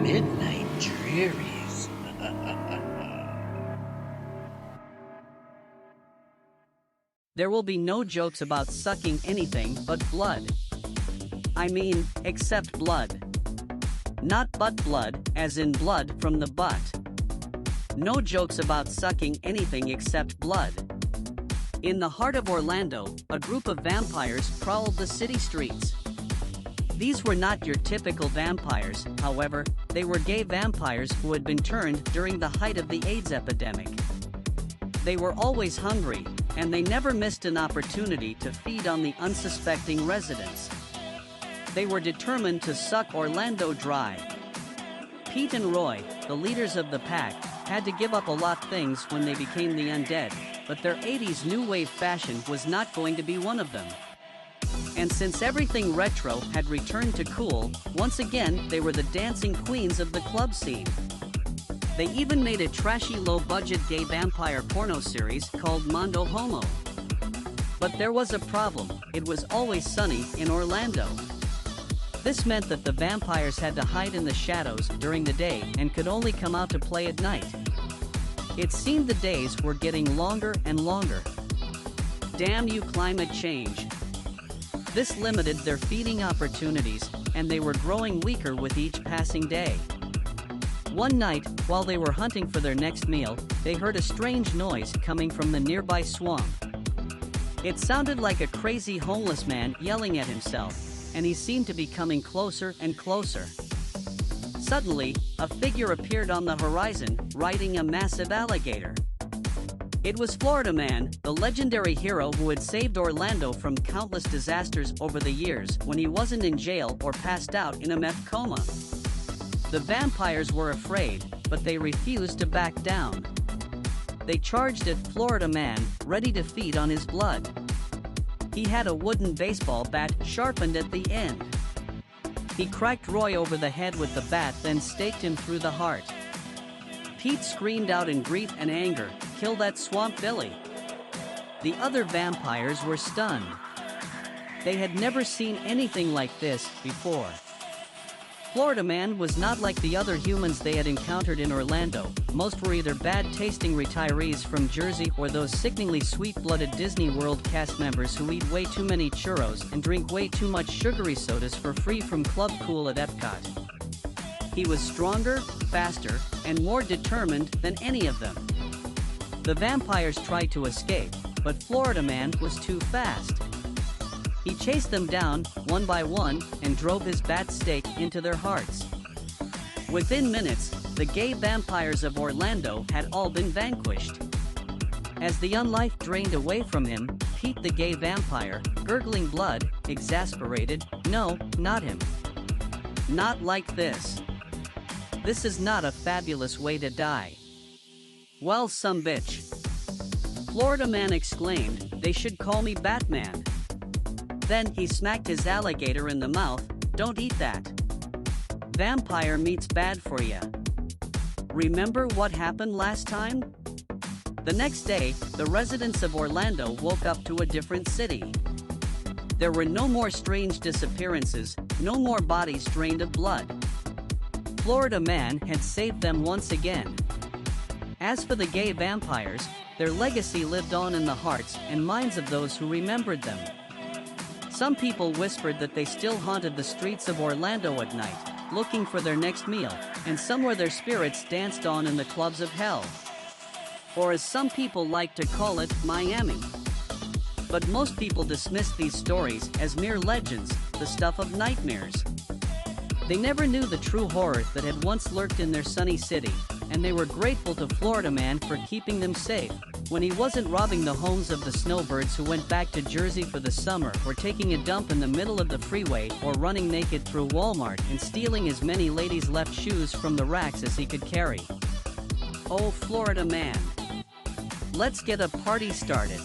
Midnight Drearies. There will be no jokes about sucking anything but blood. I mean, except blood. Not butt blood, as in blood from the butt. No jokes about sucking anything except blood. In the heart of Orlando, a group of vampires prowled the city streets. These were not your typical vampires, however, they were gay vampires who had been turned during the height of the AIDS epidemic. They were always hungry, and they never missed an opportunity to feed on the unsuspecting residents. They were determined to suck Orlando dry. Pete and Roy, the leaders of the pack, had to give up a lot of things when they became the undead, but their 80s new wave fashion was not going to be one of them. And since everything retro had returned to cool, once again they were the dancing queens of the club scene. They even made a trashy low-budget gay vampire porno series called Mondo Homo. But there was a problem: it was always sunny in Orlando. This meant that the vampires had to hide in the shadows during the day and could only come out to play at night. It seemed the days were getting longer and longer. Damn you, climate change. This limited their feeding opportunities, and they were growing weaker with each passing day. One night, while they were hunting for their next meal, they heard a strange noise coming from the nearby swamp. It sounded like a crazy homeless man yelling at himself, and he seemed to be coming closer and closer. Suddenly, a figure appeared on the horizon, riding a massive alligator. It was Florida Man, the legendary hero who had saved Orlando from countless disasters over the years when he wasn't in jail or passed out in a meth coma. The vampires were afraid, but they refused to back down. They charged at Florida Man, ready to feed on his blood. He had a wooden baseball bat sharpened at the end. He cracked Roy over the head with the bat, then staked him through the heart. Pete screamed out in grief and anger, "Kill that swamp Billy!" The other vampires were stunned. They had never seen anything like this before. Florida Man was not like the other humans they had encountered in Orlando. Most were either bad-tasting retirees from Jersey or those sickeningly sweet-blooded Disney World cast members who eat way too many churros and drink way too much sugary sodas for free from Club Cool at Epcot. He was stronger, faster, and more determined than any of them. The vampires tried to escape, but Florida Man was too fast. He chased them down, one by one, and drove his bat stake into their hearts. Within minutes, the gay vampires of Orlando had all been vanquished. As the unlife drained away from him, Pete the gay vampire, gurgling blood, exasperated, "No, not him. Not like this. This is not a fabulous way to die. Well, some bitch." Florida Man exclaimed, "They should call me Batman." Then he smacked his alligator in the mouth, "Don't eat that. Vampire meat's bad for ya. Remember what happened last time?" The next day, the residents of Orlando woke up to a different city. There were no more strange disappearances, no more bodies drained of blood. Florida Man had saved them once again. As for the gay vampires, their legacy lived on in the hearts and minds of those who remembered them. Some people whispered that they still haunted the streets of Orlando at night, looking for their next meal, and some where their spirits danced on in the clubs of hell. Or as some people like to call it, Miami. But most people dismissed these stories as mere legends, the stuff of nightmares. They never knew the true horror that had once lurked in their sunny city, and they were grateful to Florida Man for keeping them safe, when he wasn't robbing the homes of the snowbirds who went back to Jersey for the summer, or taking a dump in the middle of the freeway, or running naked through Walmart and stealing as many ladies' left shoes from the racks as he could carry. Oh, Florida Man. Let's get a party started.